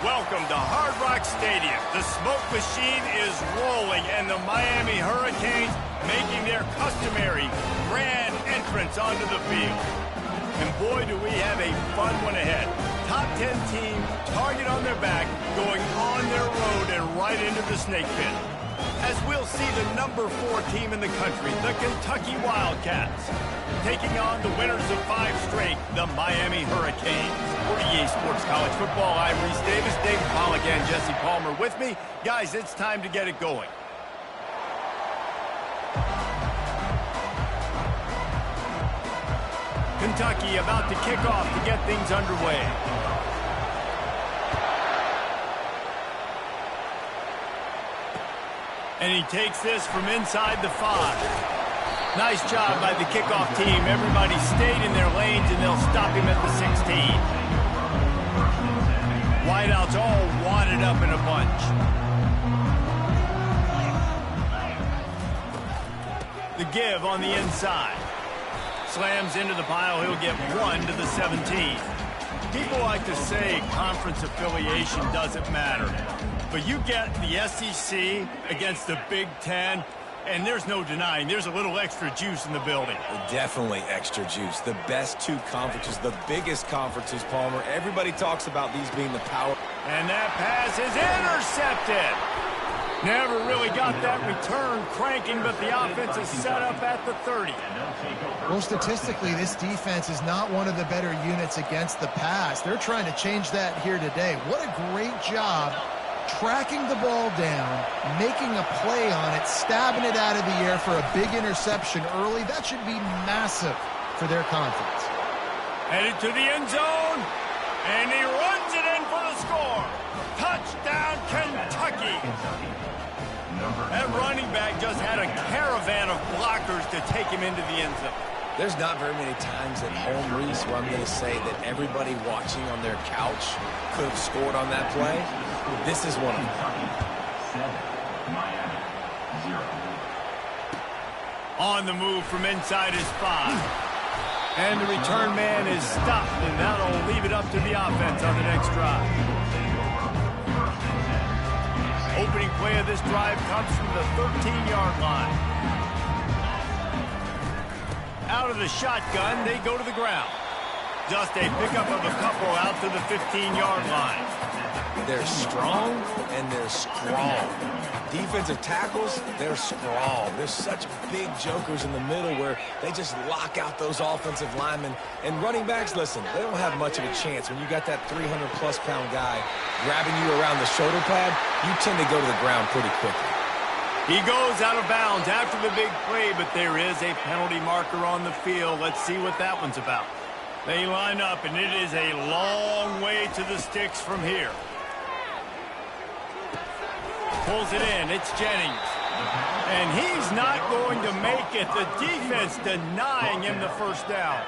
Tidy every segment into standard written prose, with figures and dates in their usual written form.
Welcome to Hard Rock Stadium. The smoke machine is rolling, and the Miami Hurricanes making their customary grand entrance onto the field. And boy, do we have a fun one ahead. Top 10 team, target on their back, going on their road and right into the snake pit. As we'll see the number 4 team in the country, the Kentucky Wildcats, taking on the winners of 5 straight, the Miami Hurricanes. For EA Sports College Football, I'm Reese Davis, David Pollack, and Jesse Palmer with me. Guys, it's time to get it going. Kentucky about to kick off to get things underway. And he takes this from inside the 5. Nice job by the kickoff team. Everybody stayed in their lanes, and they'll stop him at the 16. Wideouts all wadded up in a bunch. The give on the inside. Slams into the pile. He'll get 1 to the 17. People like to say conference affiliation doesn't matter. But you get the SEC against the Big Ten, and there's no denying there's a little extra juice in the building. Definitely extra juice. The best 2 conferences, the biggest conferences, Palmer. Everybody talks about these being the power. And that pass is intercepted. Never really got that return cranking, but the offense is set up at the 30. Well, statistically, this defense is not one of the better units against the pass. They're trying to change that here today. What a great job tracking the ball down, making a play on it, stabbing it out of the air for a big interception early. That should be massive for their confidence. Headed to the end zone, and he runs it in for the score. Touchdown, Kentucky. That running back just had a caravan of blockers to take him into the end zone. There's not very many times at home, Reese, where I'm going to say that everybody watching on their couch could have scored on that play. This is one of them. On the move from inside his 5. And the return man is stopped, and that'll leave it up to the offense on the next drive. Opening play of this drive comes from the 13-yard line. Out of the shotgun, they go to the ground. Just a pickup of a couple out to the 15-yard line. They're strong and they're strong. Defensive tackles, they're strong. There's such big jokers in the middle where they just lock out those offensive linemen. And running backs, listen, they don't have much of a chance. When you got that 300-plus pound guy grabbing you around the shoulder pad, you tend to go to the ground pretty quickly. He goes out of bounds after the big play, but there is a penalty marker on the field. Let's see what that one's about. They line up, and it is a long way to the sticks from here. Pulls it in. It's Jennings. And he's not going to make it. The defense denying him the first down.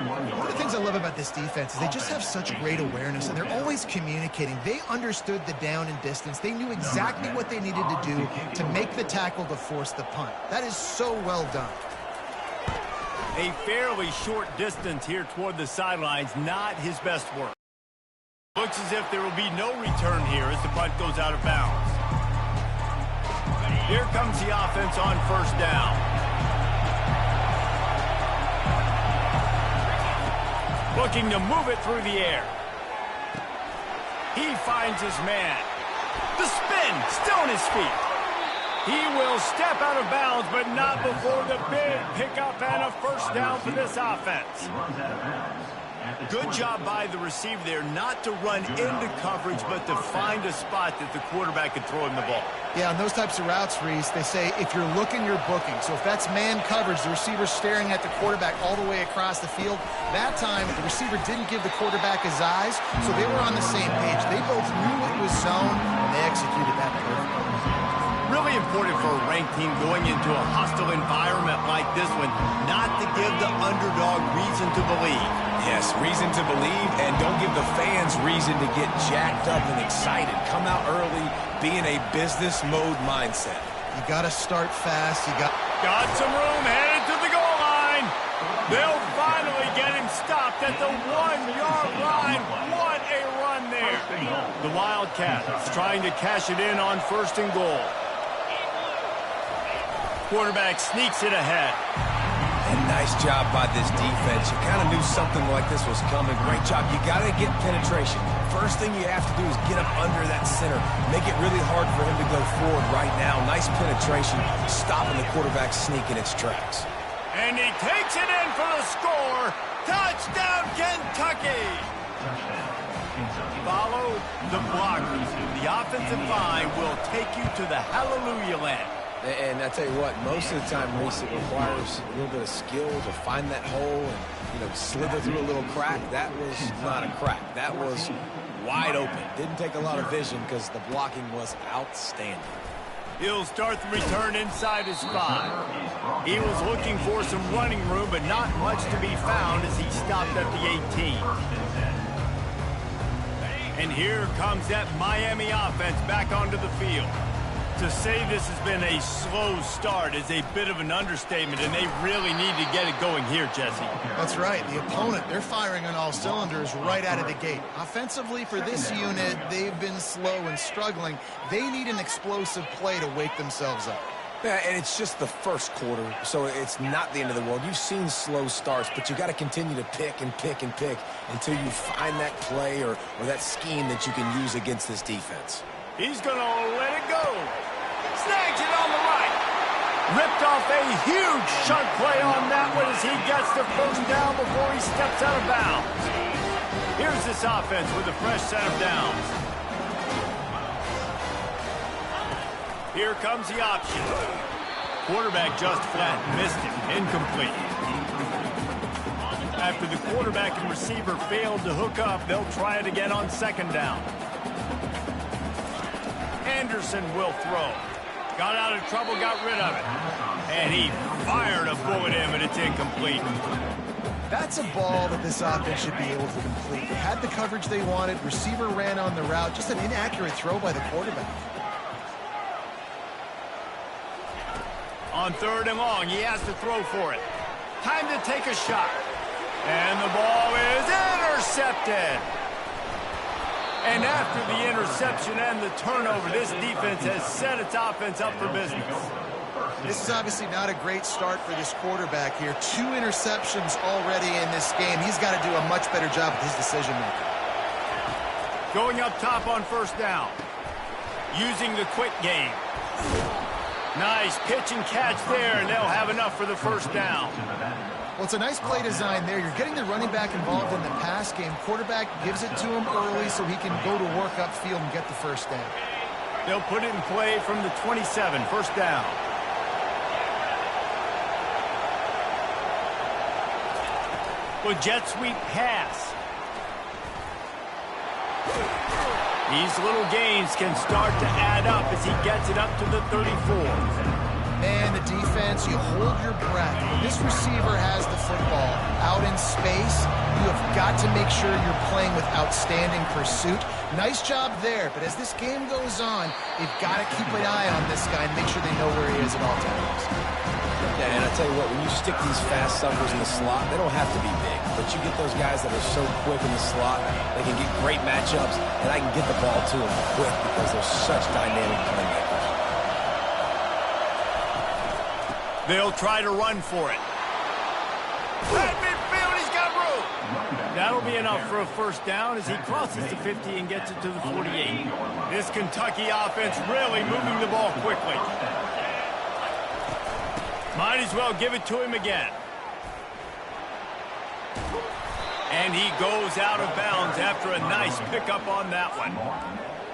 One of the things I love about this defense is they just have such great awareness, and they're always communicating. They understood the down and distance. They knew exactly what they needed to do to make the tackle to force the punt. That is so well done. A fairly short distance here toward the sidelines, not his best work. Looks as if there will be no return here as the punt goes out of bounds. Here comes the offense on first down. Looking to move it through the air. He finds his man. The spin, still on his feet. He will step out of bounds, but not before the big pickup and a first down for this offense. Good job by the receiver there not to run into coverage, but to find a spot that the quarterback could throw him the ball. Yeah, on those types of routes, Reese, they say if you're looking, you're booking. So if that's man coverage, the receiver's staring at the quarterback all the way across the field. That time, the receiver didn't give the quarterback his eyes, so they were on the same page. They both knew it was zone, and they executed that perfectly. Really important for a ranked team going into a hostile environment like this one, not to give the underdog reason to believe. Yes, reason to believe, and don't give the fans reason to get jacked up and excited. Come out early, be in a business mode mindset. You got to start fast. Got some room, headed to the goal line. They'll finally get him stopped at the 1-yard line. What a run there. The Wildcats trying to cash it in on 1st and goal. Quarterback sneaks it ahead. And nice job by this defense. You kind of knew something like this was coming. Great job. You got to get penetration. First thing you have to do is get up under that center. Make it really hard for him to go forward right now. Nice penetration, stopping the quarterback sneak in its tracks. And he takes it in for the score. Touchdown, Kentucky! Follow the blockers. The offensive line will take you to the hallelujah land. And I tell you what, most of the time, Reese, it requires a little bit of skill to find that hole and, slither through a little crack. That was not a crack. That was wide open. Didn't take a lot of vision because the blocking was outstanding. He'll start the return inside his 5. He was looking for some running room, but not much to be found as he stopped at the 18. And here comes that Miami offense back onto the field. To say this has been a slow start is a bit of an understatement, and they really need to get it going here, Jesse. That's right. The opponent, they're firing on all cylinders right out of the gate. Offensively, for this unit, they've been slow and struggling. They need an explosive play to wake themselves up. Yeah, and it's just the first quarter, so it's not the end of the world. You've seen slow starts, but you got to continue to pick and pick and pick until you find that play or that scheme that you can use against this defense. He's going to let it go. Snags it on the right. Ripped off a huge chunk play on that one as he gets the 1st down before he steps out of bounds. Here's this offense with a fresh set of downs. Here comes the option. Quarterback just flat missed it. Incomplete. After the quarterback and receiver failed to hook up, they'll try it again on 2nd down. Anderson will throw. Got out of trouble, got rid of it. And he fired a bullet in, but it's incomplete. That's a ball that this offense should be able to complete. They had the coverage they wanted. Receiver ran on the route. Just an inaccurate throw by the quarterback. On 3rd and long, he has to throw for it. Time to take a shot. And the ball is intercepted. And after the interception and the turnover, this defense has set its offense up for business. This is obviously not a great start for this quarterback here. 2 interceptions already in this game. He's got to do a much better job with his decision-making. Going up top on 1st down. Using the quick game. Nice pitch and catch there, and they'll have enough for the 1st down. Well, it's a nice play design there. You're getting the running back involved in the pass game. Quarterback gives it to him early so he can go to work upfield and get the 1st down. They'll put it in play from the 27, 1st down. Well, jet sweep pass. These little gains can start to add up as he gets it up to the 34. Man, the defense, you hold your breath. When this receiver has the football out in space, you have got to make sure you're playing with outstanding pursuit. Nice job there, but as this game goes on, you've got to keep an eye on this guy and make sure they know where he is at all times. Yeah, and I tell you what, when you stick these fast suckers in the slot, they don't have to be big, but you get those guys that are so quick in the slot, they can get great matchups, and I can get the ball to them quick because they're such dynamic playmakers. They'll try to run for it. At midfield, he's got room. That'll be enough for a 1st down as he crosses the 50 and gets it to the 48. This Kentucky offense really moving the ball quickly. Might as well give it to him again. And he goes out of bounds after a nice pickup on that one.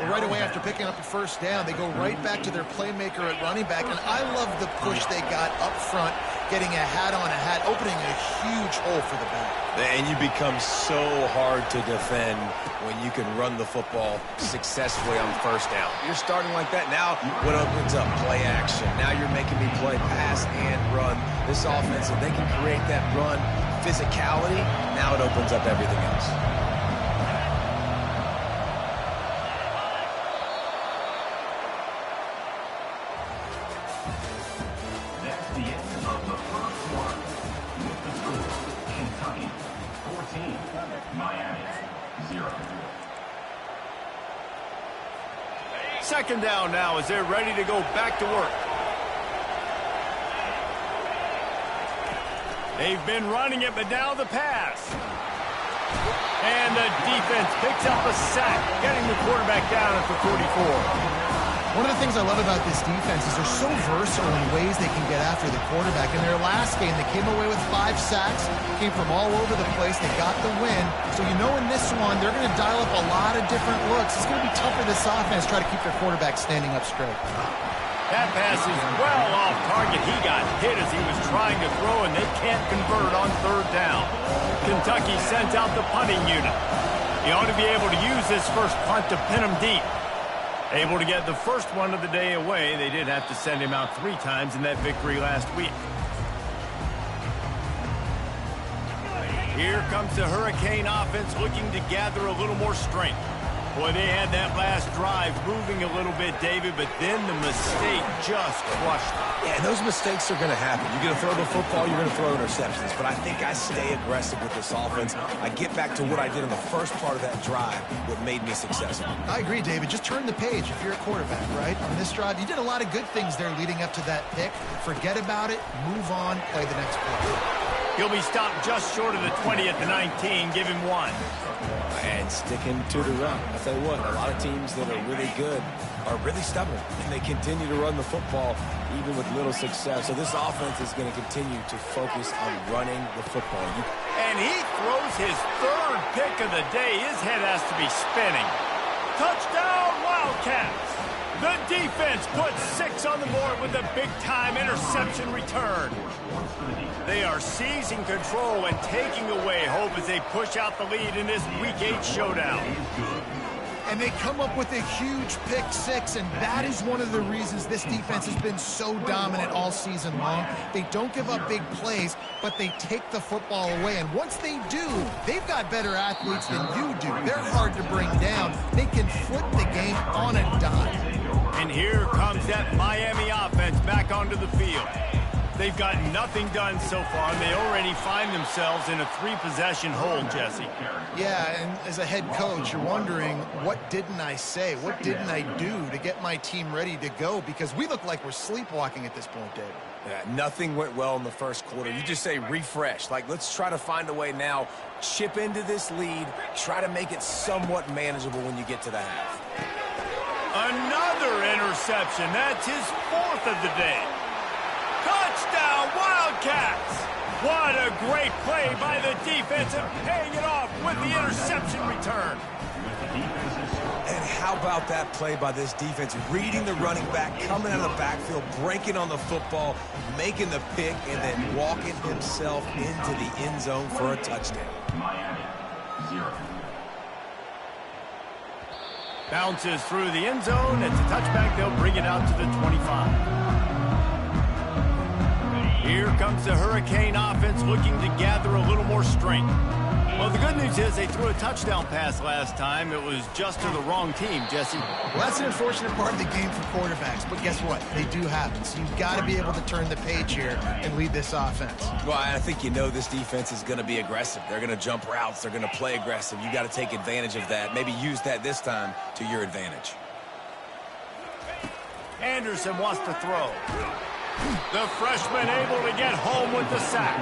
Well, right away after picking up a 1st down, they go right back to their playmaker at running back. And I love the push they got up front, getting a hat on a hat, opening a huge hole for the back. And you become so hard to defend when you can run the football successfully on 1st down. You're starting like that. Now what opens up? Play action. Now you're making me play pass and run. This offense, if they can create that run physicality, now it opens up everything else. Second down now as they're ready to go back to work. They've been running it, but now the pass. And the defense picks up a sack, getting the quarterback down at the 44. One of the things I love about this defense is they're so versatile in ways they can get after the quarterback. In their last game, they came away with 5 sacks, came from all over the place. They got the win. So you know in this one, they're going to dial up a lot of different looks. It's going to be tough for this offense to try to keep their quarterback standing up straight. That pass is well off target. He got hit as he was trying to throw, and they can't convert on third down. Kentucky sends out the punting unit. He ought to be able to use this first punt to pin him deep. Able to get the first one of the day away. They did have to send him out 3 times in that victory last week. Here comes the Hurricane offense looking to gather a little more strength. Boy, they had that last drive moving a little bit, David, but then the mistake just crushed them. Yeah, those mistakes are going to happen. You're going to throw the football, you're going to throw interceptions. But I think I stay aggressive with this offense. I get back to what I did in the first part of that drive, what made me successful. I agree, David. Just turn the page if you're a quarterback, right? On this drive, you did a lot of good things there leading up to that pick. Forget about it, move on, play the next play. He'll be stopped just short of the 20 at the 19. Give him 1. And sticking to the run. I'll tell you what, a lot of teams that are really good are really stubborn, and they continue to run the football even with little success. So this offense is going to continue to focus on running the football. And he throws his 3rd pick of the day. His head has to be spinning. Touchdown, Wildcats! The defense puts 6 on the board with a big-time interception return. They are seizing control and taking away hope as they push out the lead in this Week 8 showdown. And they come up with a huge pick 6, and that is one of the reasons this defense has been so dominant all season long. They don't give up big plays, but they take the football away. And once they do, they've got better athletes than you do. They're hard to bring down. They can flip the game on a dime. And here comes that Miami offense back onto the field. They've got nothing done so far, and they already find themselves in a 3-possession hole, Jesse. Yeah, and as a head coach, you're wondering, what didn't I say? What didn't I do to get my team ready to go? Because we look like we're sleepwalking at this point, Dave. Yeah, nothing went well in the first quarter. You just say refresh. Like, let's try to find a way now, chip into this lead, try to make it somewhat manageable when you get to the half. Another interception. That's his 4th of the day. Touchdown, Wildcats! What a great play by the defense and paying it off with the interception return. And how about that play by this defense? Reading the running back, coming out of the backfield, breaking on the football, making the pick, and then walking himself into the end zone for a touchdown. Bounces through the end zone. It's a touchback. They'll bring it out to the 25. Here comes the Hurricane offense looking to gather a little more strength. Well, the good news is they threw a touchdown pass last time. It was just to the wrong team, Jesse. Well, that's an unfortunate part of the game for quarterbacks, but guess what? They do happen. So you've got to be able to turn the page here and lead this offense. Well, I think you know this defense is going to be aggressive. They're going to jump routes. They're going to play aggressive. You got to take advantage of that. Maybe use that this time to your advantage. Anderson wants to throw. The freshman able to get home with the sack.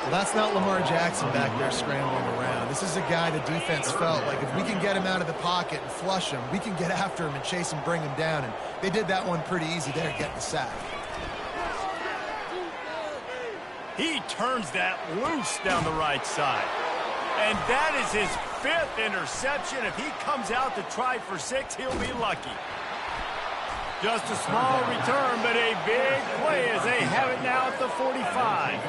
Well, that's not Lamar Jackson back there scrambling around. This is a guy the defense felt like if we can get him out of the pocket and flush him, we can get after him and chase him, bring him down. And they did that one pretty easy there, getting the sack. He turns that loose down the right side. And that is his 5th interception. If he comes out to try for 6, he'll be lucky. Just a small return, but a big play as they have it now at the 45.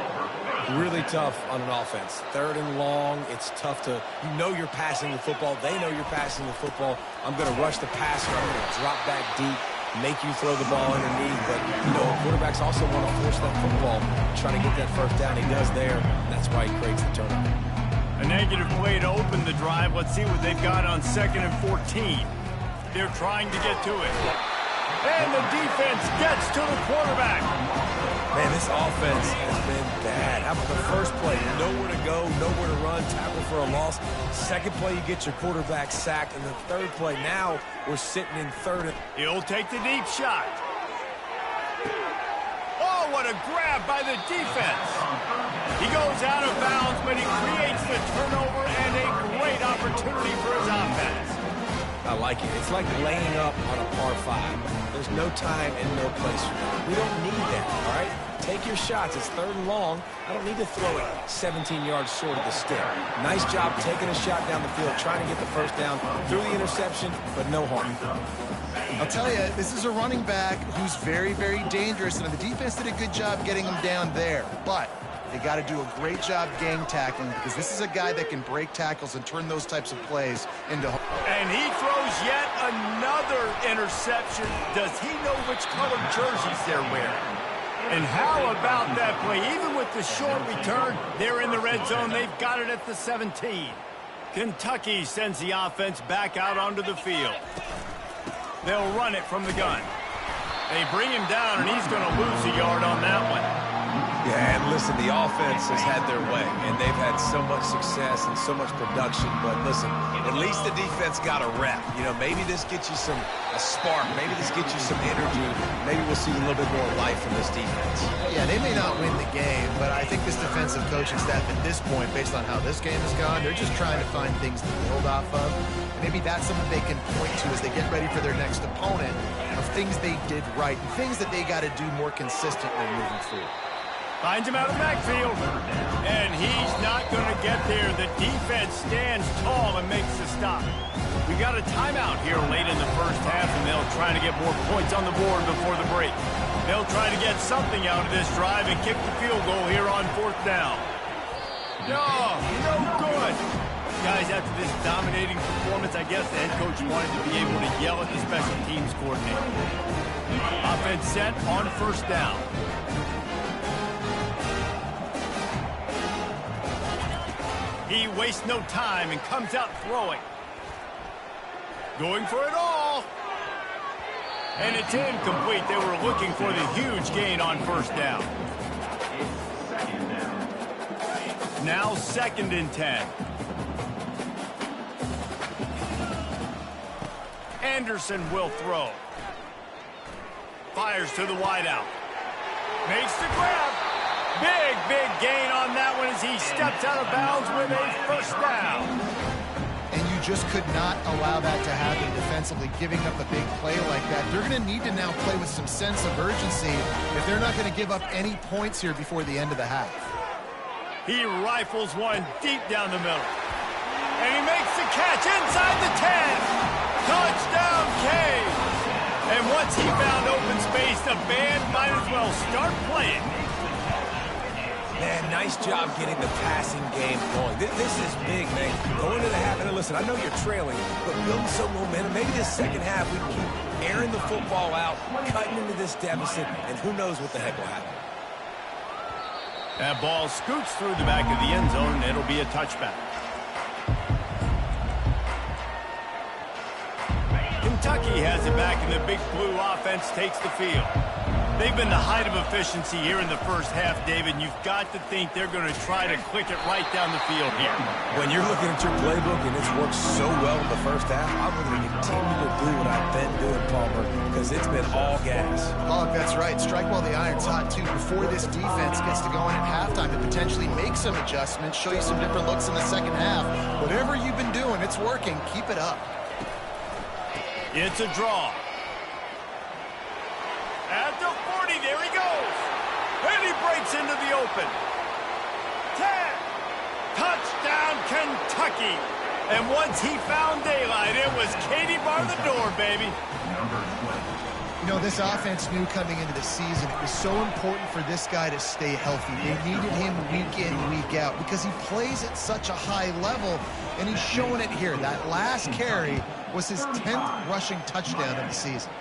Really tough on an offense. 3rd and long, it's tough to, you know you're passing the football. They know you're passing the football. I'm going to rush the passer. I'm going to drop back deep, make you throw the ball underneath. But, you know, quarterbacks also want to force that football, trying to get that first down. He does there. That's why he creates the turnover. A negative play to open the drive. Let's see what they've got on 2nd and 14. They're trying to get to it. And the defense gets to the quarterback. Man, this offense has been bad. How about the first play? Nowhere to go, nowhere to run, tackle for a loss. Second play, you get your quarterback sacked. And the third play, now we're sitting in third. He'll take the deep shot. Oh, what a grab by the defense. He goes out of bounds, but he creates the turnover and a great opportunity for his offense. I like it. It's like laying up on a par 5. There's no time and no place for that. We don't need that, all right? Take your shots. It's third and long. I don't need to throw it 17 yards short of the stick. Nice job taking a shot down the field, trying to get the first down through the interception, but no harm. I'll tell you, this is a running back who's very, very dangerous, and the defense did a good job getting him down there. But they got to do a great job gang tackling, because this is a guy that can break tackles and turn those types of plays into... And he throws yet another interception. Does he know which color jerseys they're wearing? And how about that play? Even with the short return, they're in the red zone. They've got it at the 17. Kentucky sends the offense back out onto the field. They'll run it from the gun. They bring him down, and he's going to lose a yard on that one. Yeah, and listen, the offense has had their way, and they've had so much success and so much production. But listen, at least the defense got a rep. You know, maybe this gets you a spark. Maybe this gets you some energy. Maybe we'll see a little bit more life from this defense. Yeah, they may not win the game, but I think this defensive coaching staff at this point, based on how this game has gone, they're just trying to find things to build off of. Maybe that's something they can point to as they get ready for their next opponent, of things they did right, and things that they got to do more consistently moving forward. Finds him out of the backfield, and he's not going to get there. The defense stands tall and makes the stop. We got a timeout here late in the first half, and they'll try to get more points on the board before the break. They'll try to get something out of this drive and kick the field goal here on 4th down. No good. Guys, after this dominating performance, I guess the head coach wanted to be able to yell at the special teams coordinator. Offense set on 1st down. He wastes no time and comes out throwing. Going for it all. And it's incomplete. They were looking for the huge gain on 1st down. Now 2nd and 10. Anderson will throw. Fires to the wideout. Makes the grab. Big gain on that one as he steps out of bounds with a 1st down. And you just could not allow that to happen defensively, giving up a big play like that. They're going to need to now play with some sense of urgency if they're not going to give up any points here before the end of the half. He rifles one deep down the middle. And he makes the catch inside the 10. Touchdown, Cade. And once he found open space, the band might as well start playing. Man, nice job getting the passing game going. This is big, man. Going into the half, and listen, I know you're trailing, but building some momentum. Maybe this second half we can keep airing the football out, cutting into this deficit, and who knows what the heck will happen. That ball scoots through the back of the end zone, and it'll be a touchback. Kentucky has it back, and the Big Blue offense takes the field. They've been the height of efficiency here in the first half, David, and you've got to think they're going to try to click it right down the field here. When you're looking at your playbook and it's worked so well in the first half, I'm going to continue to do what I've been doing, Palmer, because it's been all gas. Oh, that's right. Strike while the iron's hot, too, before this defense gets to go in at halftime to potentially make some adjustments, show you some different looks in the second half. Whatever you've been doing, it's working. Keep it up. It's a draw. At the 40, there he goes. And he breaks into the open. 10. Touchdown, Kentucky. And once he found daylight, it was Katie bar the door, baby. You know, this offense knew coming into the season it was so important for this guy to stay healthy. They needed him week in, week out because he plays at such a high level, and he's showing it here. That last carry was his 10th rushing touchdown of the season.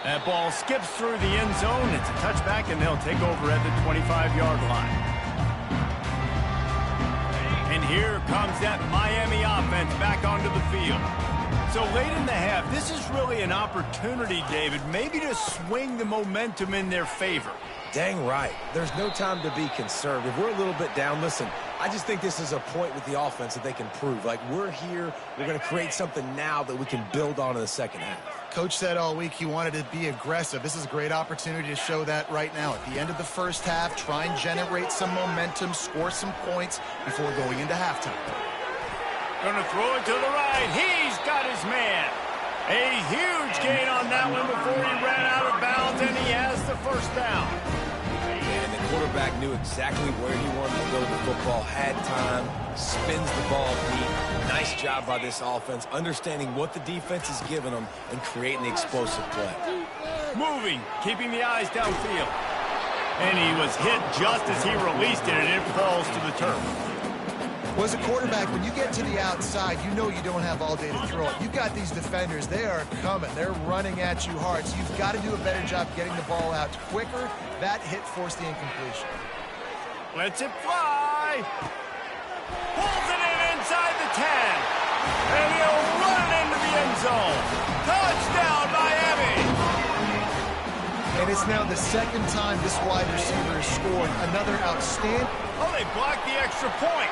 That ball skips through the end zone. It's a touchback, and they'll take over at the 25-yard line. And here comes that Miami offense back onto the field. So late in the half, this is really an opportunity, David, maybe to swing the momentum in their favor. Dang right. There's no time to be conservative. We're a little bit down. Listen, I just think this is a point with the offense that they can prove. Like, we're here, we're going to create something now that we can build on in the second half. Coach said all week he wanted to be aggressive. This is a great opportunity to show that right now. At the end of the first half, try and generate some momentum, score some points before going into halftime. Going to throw it to the right. He's got his man. A huge gain on that one before he ran out of bounds, and he has the first down. And the quarterback knew exactly where he wanted to go with the football, had time, spins the ball deep. Nice job by this offense, understanding what the defense is giving them and creating the explosive play. Moving, keeping the eyes downfield. And he was hit just as he released it, and it falls to the turf. Well, as a quarterback, when you get to the outside, you know you don't have all day to throw it. You've got these defenders. They are coming. They're running at you hard. So you've got to do a better job getting the ball out quicker. That hit forced the incompletion. Lets it fly. Pulls it in inside the 10. And he'll run it into the end zone. Touchdown, Miami. And it's now the second time this wide receiver has scored. Another outstanding. Oh, they blocked the extra point.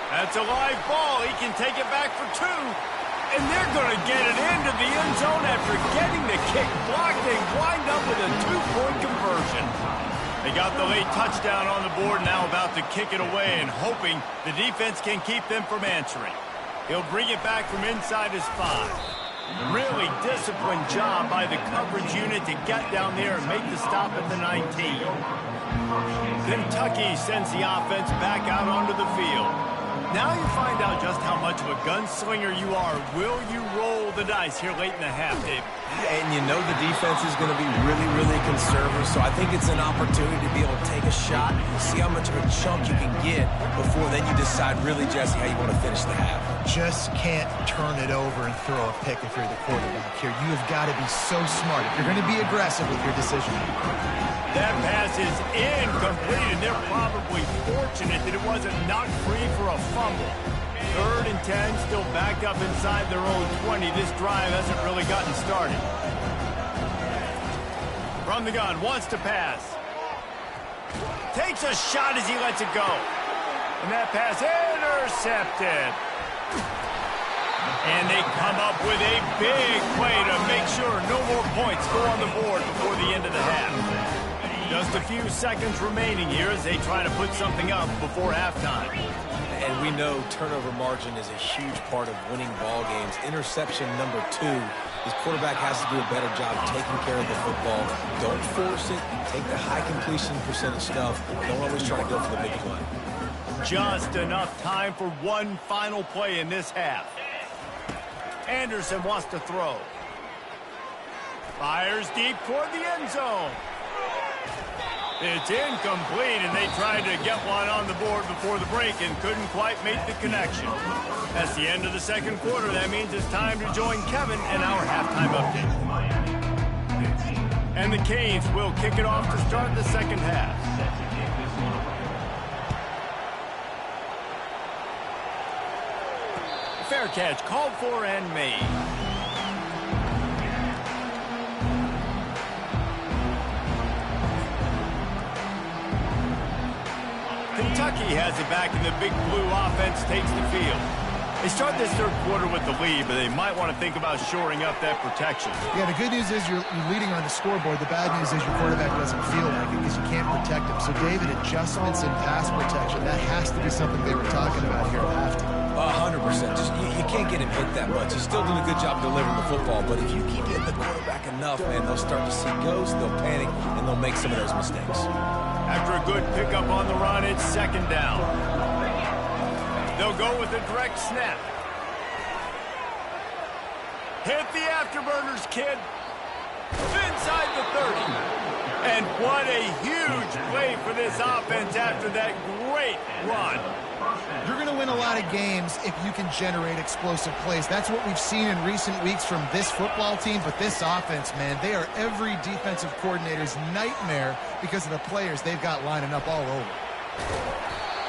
That's a live ball. He can take it back for 2. And they're going to get it into the end zone after getting the kick blocked. They wind up with a 2-point conversion. They got the late touchdown on the board, now about to kick it away and hoping the defense can keep them from answering. He'll bring it back from inside his 5. Really disciplined job by the coverage unit to get down there and make the stop at the 19. Kentucky sends the offense back out onto the field. Now you find out just how much of a gunslinger you are. Will you roll the dice here late in the half, Dave? And you know the defense is going to be really, really conservative, so I think it's an opportunity to be able to take a shot, see how much of a chunk you can get before then you decide really, Jesse, how you want to finish the half. Just can't turn it over and throw a pick if you're the quarterback here. You have got to be so smart if you're going to be aggressive with your decision. That pass is incomplete, and they're probably fortunate that it wasn't knocked free for a fumble. 3rd and 10, still backed up inside their own 20. This drive hasn't really gotten started. From the gun, wants to pass. Takes a shot as he lets it go. And that pass intercepted. And they come up with a big play to make sure no more points go on the board before the end of the half. Just a few seconds remaining here as they try to put something up before halftime. And we know turnover margin is a huge part of winning ball games. Interception number 2. This quarterback has to do a better job taking care of the football. Don't force it. Take the high completion percentage stuff. Don't always try to go for the big play. Just enough time for one final play in this half. Anderson wants to throw. Fires deep toward the end zone. It's incomplete, and they tried to get one on the board before the break and couldn't quite make the connection. That's the end of the second quarter. That means it's time to join Kevin in our halftime update. And the Canes will kick it off to start the second half. Fair catch called for and made. Kentucky has it back, and the Big Blue offense takes the field. They start this third quarter with the lead, but they might want to think about shoring up that protection. Yeah, the good news is you're leading on the scoreboard. The bad news is your quarterback doesn't feel like it because you can't protect him. So, David, adjustments in pass protection, that has to be something they were talking about here at halftime. 100%. Just, you can't get him hit that much. He's still doing a good job delivering the football, but if you keep hitting the quarterback enough, man, they'll start to see ghosts, they'll panic, and they'll make some of those mistakes. After a good pickup on the run, it's second down. They'll go with a direct snap. Hit the afterburners, kid. Inside the 30. And what a huge play for this offense after that great run. You're going to win a lot of games if you can generate explosive plays. That's what we've seen in recent weeks from this football team, but this offense, man, they are every defensive coordinator's nightmare because of the players they've got lining up all over.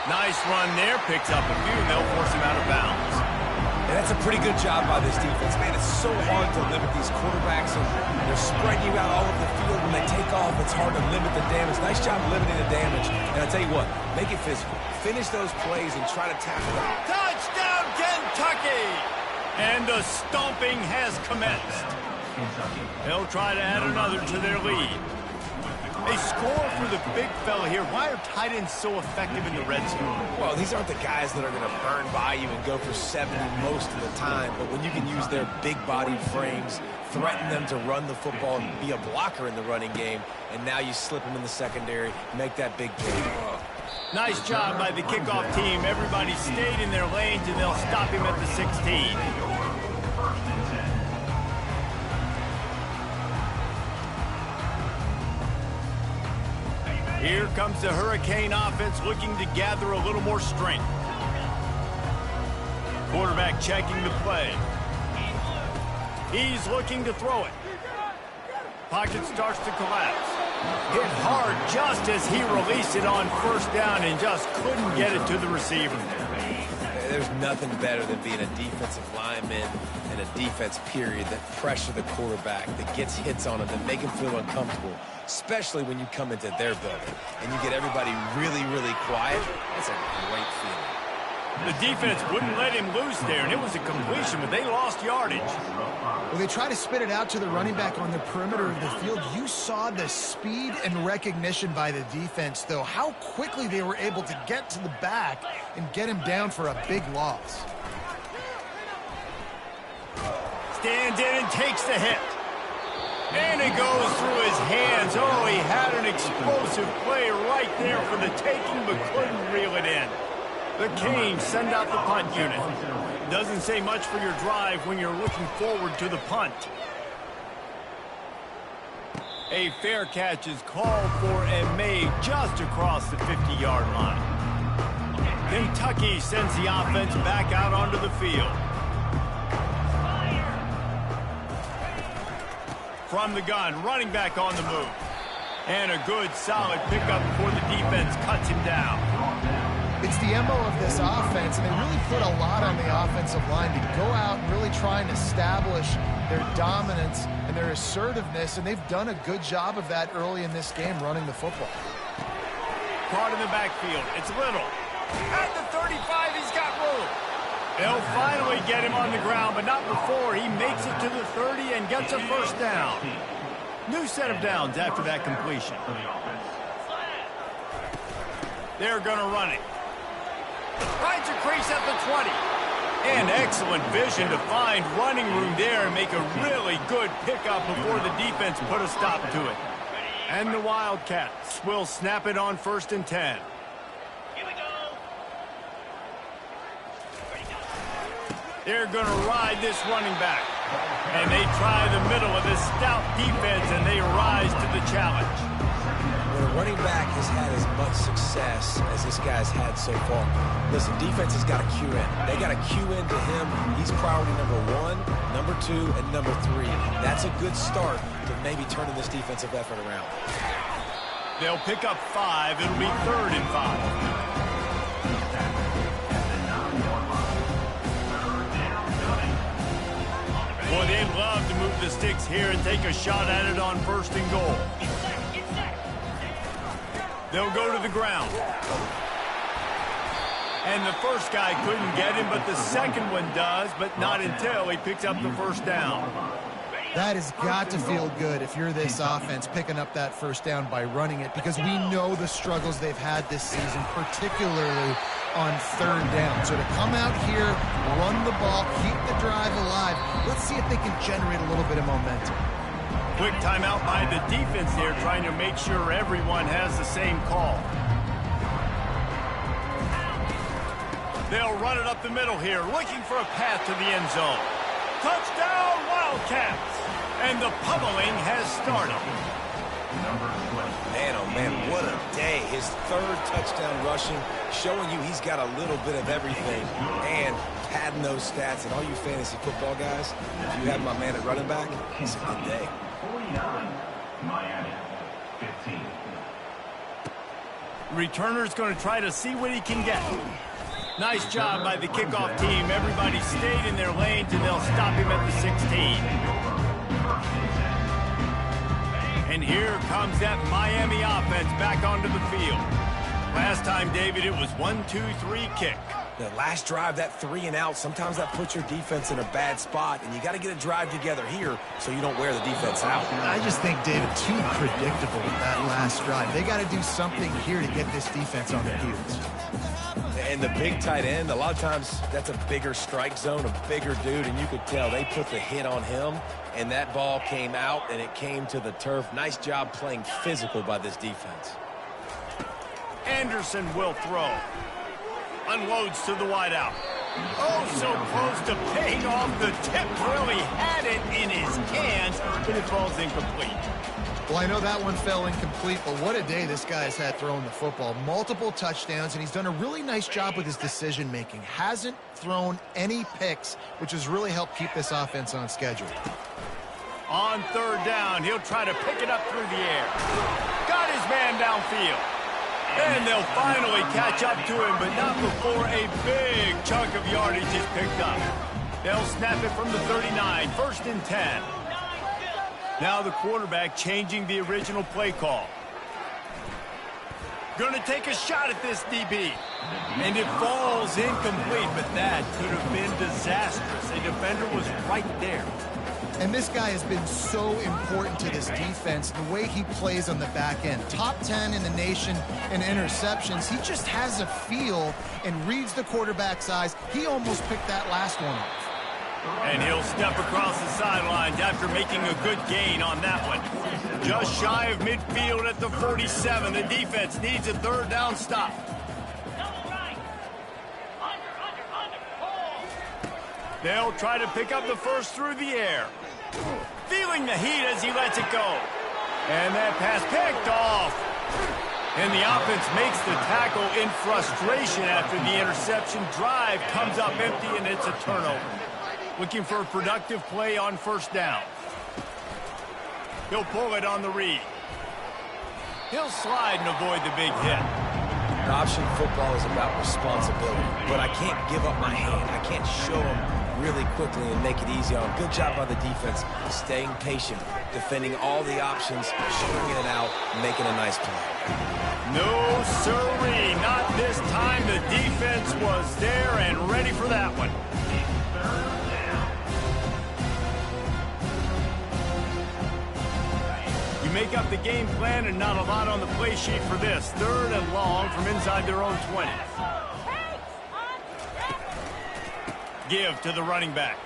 Nice run there, picks up a few, and they'll force him out of bounds. And that's a pretty good job by this defense. Man, it's so hard to limit these quarterbacks, and they're spreading you out all over the field. When they take off, it's hard to limit the damage. Nice job limiting the damage. And I'll tell you what, make it physical. Finish those plays and try to tackle them. Touchdown, Kentucky! And the stomping has commenced. They'll try to add another to their lead. They score for the big fella here. Why are tight ends so effective in the red zone? Well, these aren't the guys that are going to burn by you and go for 70 most of the time, but when you can use their big-bodied frames, threaten them to run the football and be a blocker in the running game, and now you slip them in the secondary, make that big play. Nice job by the kickoff team. Everybody stayed in their lanes, and they'll stop him at the 16. Here comes the Hurricane offense looking to gather a little more strength. Quarterback checking the play. He's looking to throw it. Pocket starts to collapse. Hit hard just as he released it on first down and just couldn't get it to the receiver. There's nothing better than being a defensive lineman and a defense period that pressure the quarterback, that gets hits on him, that make him feel uncomfortable, especially when you come into their building and you get everybody really, really quiet. That's a great feeling. The defense wouldn't let him loose there, and it was a completion, but they lost yardage. Well, they try to spit it out to the running back on the perimeter of the field. You saw the speed and recognition by the defense, though, how quickly they were able to get to the back and get him down for a big loss. Stands in and takes the hit. And it goes through his hands. Oh, he had an explosive play right there for the taking, but couldn't reel it in. The Canes send out the punt unit. Doesn't say much for your drive when you're looking forward to the punt. A fair catch is called for and made just across the 50-yard line. Kentucky sends the offense back out onto the field. From the gun, running back on the move. And a good, solid pickup before the defense cuts him down. It's the MO of this offense, and they really put a lot on the offensive line to go out and really try and establish their dominance and their assertiveness, and they've done a good job of that early in this game running the football. Caught in the backfield. It's Little. At the 35, he's got room. They'll finally get him on the ground, but not before he makes it to the 30 and gets a first down. New set of downs after that completion. They're going to run it. Finds a crease at the 20. And excellent vision to find running room there and make a really good pickup before the defense put a stop to it. And the Wildcats will snap it on 1st and 10. They're going to ride this running back. And they try the middle of this stout defense, and they rise to the challenge. When a running back has had as much success as this guy's had so far, listen, defense has got to cue in. They got to cue in to him. He's priority number 1, number 2, and number 3. That's a good start to maybe turning this defensive effort around. They'll pick up 5. It'll be 3rd and 5. Boy, they'd love to move the sticks here and take a shot at it on 1st and goal. They'll go to the ground. And the first guy couldn't get him, but the second one does, but not until he picks up the first down. That has got to feel good if you're this offense picking up that first down by running it, because we know the struggles they've had this season, particularly on 3rd down. So to come out here, run the ball, keep the drive alive, let's see if they can generate a little bit of momentum. Quick timeout by the defense there, trying to make sure everyone has the same call. They'll run it up the middle here, looking for a path to the end zone. Touchdown, Wildcats! And the pummeling has started. Man, oh man, what a day. His 3rd touchdown rushing, showing you he's got a little bit of everything. And padding those stats, and all you fantasy football guys, if you have my man at running back, it's a good day. 49, Miami, 15. Returner's going to try to see what he can get. Nice job by the kickoff team. Everybody stayed in their lanes, and they'll stop him at the 16. And here comes that Miami offense back onto the field. Last time, David, it was 1-2-3 kick. The last drive, that 3 and out, sometimes that puts your defense in a bad spot, and you got to get a drive together here so you don't wear the defense out. I just think, David, too predictable with that last drive. They got to do something here to get this defense on their heels. And the big tight end, a lot of times that's a bigger strike zone, a bigger dude, and you could tell they put the hit on him, and that ball came out, and it came to the turf. Nice job playing physical by this defense. Anderson will throw. Unloads to the wideout. Oh, so close to paying off the tip. Really had it in his hands, but it falls incomplete. Well, I know that one fell incomplete, but what a day this guy has had throwing the football. Multiple touchdowns, and he's done a really nice job with his decision-making. Hasn't thrown any picks, which has really helped keep this offense on schedule. On third down, he'll try to pick it up through the air. Got his man downfield. And they'll finally catch up to him, but not before a big chunk of yardage is picked up. They'll snap it from the 39, 1st and 10. Now the quarterback changing the original play call. Going to take a shot at this DB. And it falls incomplete, but that could have been disastrous. A defender was right there. And this guy has been so important to this defense, the way he plays on the back end. Top 10 in the nation in interceptions. He just has a feel and reads the quarterback's eyes. He almost picked that last one off. And he'll step across the sidelines after making a good gain on that one. Just shy of midfield at the 47. The defense needs a third down stop. They'll try to pick up the first through the air. Feeling the heat as he lets it go. And that pass picked off. And the offense makes the tackle in frustration after the interception. Drive comes up empty, and it's a turnover. Looking for a productive play on first down. He'll pull it on the read. He'll slide and avoid the big hit. Option football is about responsibility, but I can't give up my hand. I can't show them really quickly and make it easy on them. Good job by the defense, staying patient, defending all the options, shooting it out, making a nice play. No, sirree, not this time. The defense was there and ready for that one. You make up the game plan and not a lot on the play sheet for this. 3rd and long from inside their own 20. Give to the running back.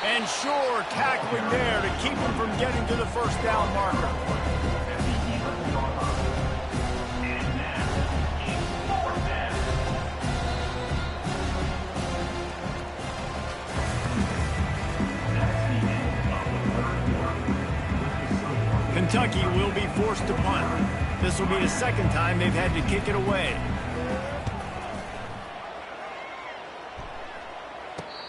And sure, tackling there to keep him from getting to the first down marker. Kentucky will be forced to punt. This will be the second time they've had to kick it away.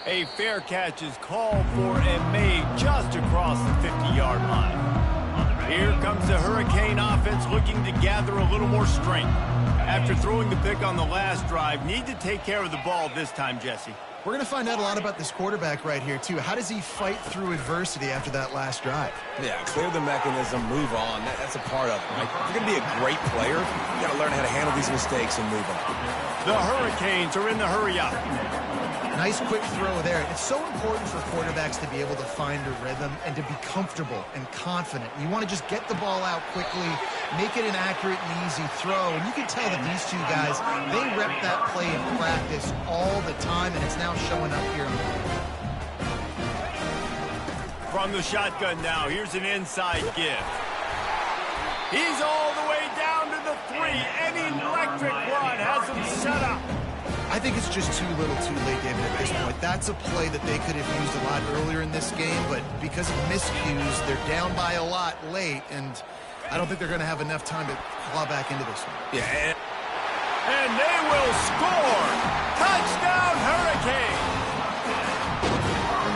A fair catch is called for and made just across the 50-yard line. Here comes the Hurricane offense looking to gather a little more strength. After throwing the pick on the last drive, need to take care of the ball this time, Jesse. We're going to find out a lot about this quarterback right here, too. How does he fight through adversity after that last drive? Yeah, clear the mechanism, move on. That's a part of it, right? If you're going to be a great player, you got to learn how to handle these mistakes and move on. The Hurricanes are in the hurry-up. Nice quick throw there. It's so important for quarterbacks to be able to find a rhythm and to be comfortable and confident. You want to just get the ball out quickly, make it an accurate and easy throw. And you can tell that these two guys, they rep that play in practice all the time, and it's now showing up here. From the shotgun now, here's an inside give. He's all the way down to the 3. An electric run has him set up. I think it's just too little too late, David, at this point. That's a play that they could have used a lot earlier in this game, but because of miscues, they're down by a lot late, and I don't think they're going to have enough time to claw back into this one. Yeah. And they will score! Touchdown, Hurricane!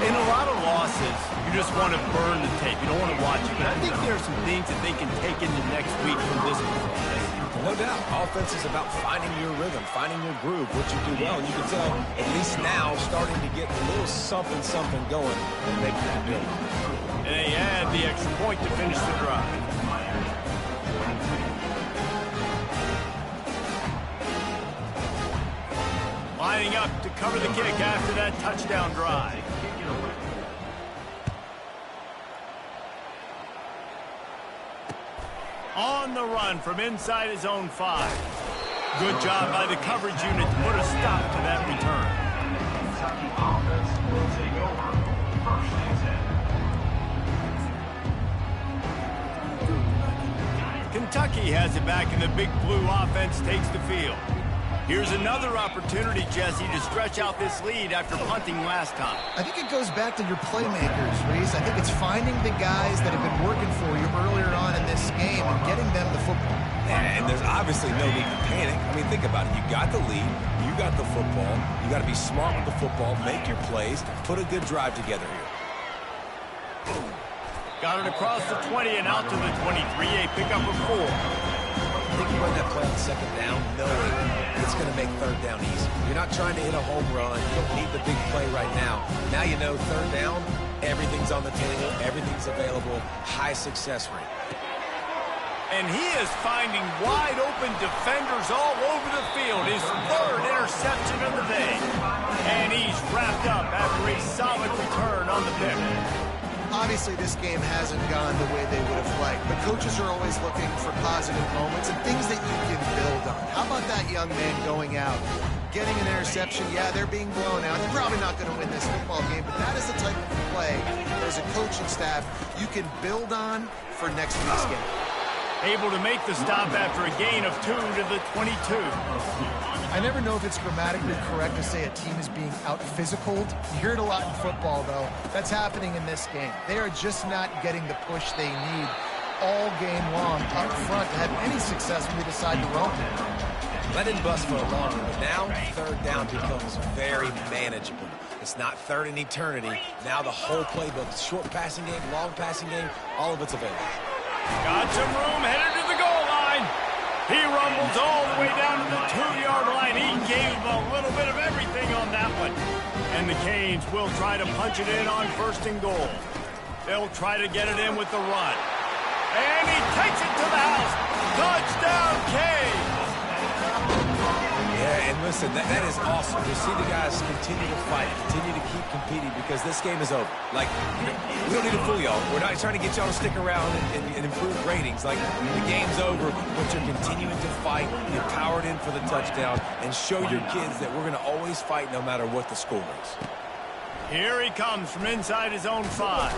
In a lot of losses, you just want to burn the tape. You don't want to watch it. But I think there are some things that they can take into next week from this performance. No doubt. Offense is about finding your rhythm, finding your groove, what you do well. And you can tell, at least now, starting to get a little something going and make that build. And they add the extra point to finish the drive. Lining up to cover the kick after that touchdown drive. On the run from inside his own 5. Good job by the coverage unit to put a stop to that return. Kentucky offense will take over. First and 10. Kentucky has it back, and the Big Blue offense takes the field. Here's another opportunity, Jesse, to stretch out this lead after punting last time. I think it goes back to your playmakers, Reese. I think it's finding the guys that have been working for you earlier on in this game and getting them the football. And there's obviously no need to panic. I mean, think about it. You got the lead. You got the football. You got to be smart with the football. Make your plays. Put a good drive together here. Got it across the 20 and out to the 23. A pickup of 4. I think you run that play on second down knowing it's going to make third down easy. You're not trying to hit a home run. You don't need the big play right now. Now you know third down, everything's on the table, everything's available, high success rate. And he is finding wide open defenders all over the field. His 3rd interception of the day. And he's wrapped up after a solid return on the pick. Obviously, this game hasn't gone the way they would have liked, but coaches are always looking for positive moments and things that you can build on. How about that young man going out, getting an interception? Yeah, they're being blown out. They're probably not going to win this football game, but that is the type of play that as a coaching staff you can build on for next week's game. Able to make the stop after a gain of 2 to the 22. I never know if it's grammatically correct to say a team is being out-physicaled. You hear it a lot in football, though. That's happening in this game. They are just not getting the push they need all game long up front to have any success when they decide to roam. That didn't bust for a long one, but now third down becomes very manageable. It's not third in eternity. Now the whole playbook, short passing game, long passing game, all of it's available. Got some room, headed to the goal line. He rumbles all the way down to the 2-yard line. He gave a little bit of everything on that one. And the Canes will try to punch it in on 1st and goal. They'll try to get it in with the run. And he takes it to the house. Touchdown, Canes! Yeah, and listen, that is awesome. You see the guys continue to fight, continue to keep competing because this game is over. Like, we don't need to fool y'all. We're not trying to get y'all to stick around and improve ratings. Like, the game's over, but you're continuing to fight. You powered in for the touchdown and show your kids that we're going to always fight no matter what the score is. Here he comes from inside his own 5.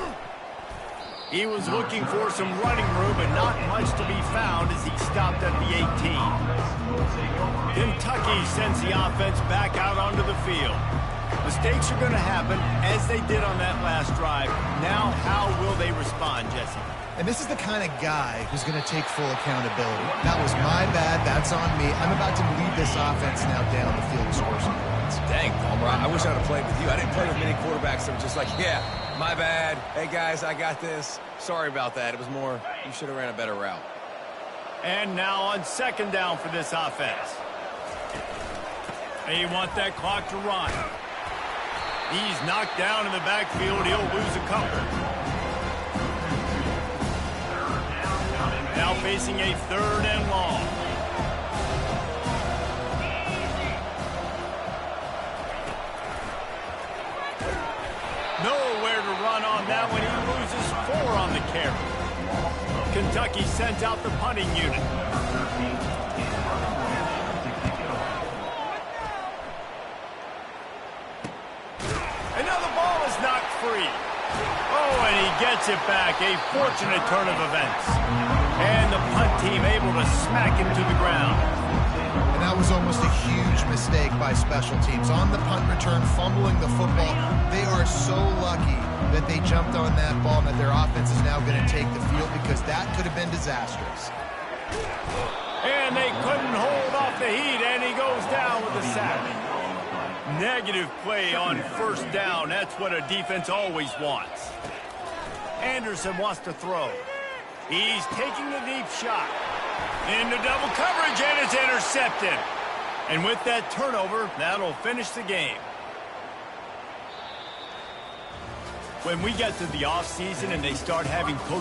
He was looking for some running room, but not much to be found as he stopped at the 18. Kentucky sends the offense back out onto the field. Mistakes are going to happen, as they did on that last drive. Now, how will they respond, Jesse? And this is the kind of guy who's going to take full accountability. That was my bad. That's on me. I'm about to lead this offense now down the field and score some points. Dang, Palmer, I wish I'd have played with you. I didn't play with many quarterbacks that were just like, yeah, my bad. Hey, guys, I got this. Sorry about that. It was more, you should have ran a better route. And now on 2nd down for this offense. They want that clock to run. He's knocked down in the backfield. He'll lose a couple. Now facing a 3rd and long. Nowhere to run on that one. He loses 4 on the carry. Kentucky sends out the punting unit. And now the ball is knocked free. Oh, and he gets it back. A fortunate turn of events. And the punt team able to smack him to the ground. And that was almost a huge mistake by special teams. On the punt return, fumbling the football. They are so lucky that they jumped on that ball and that their offense is now going to take the field because that could have been disastrous. And they couldn't hold off the heat, and he goes down with a sack. Negative play on 1st down. That's what a defense always wants. Anderson wants to throw. He's taking a deep shot. Into double coverage, and it's intercepted. And with that turnover, that'll finish the game. When we get to the offseason and they start having coaches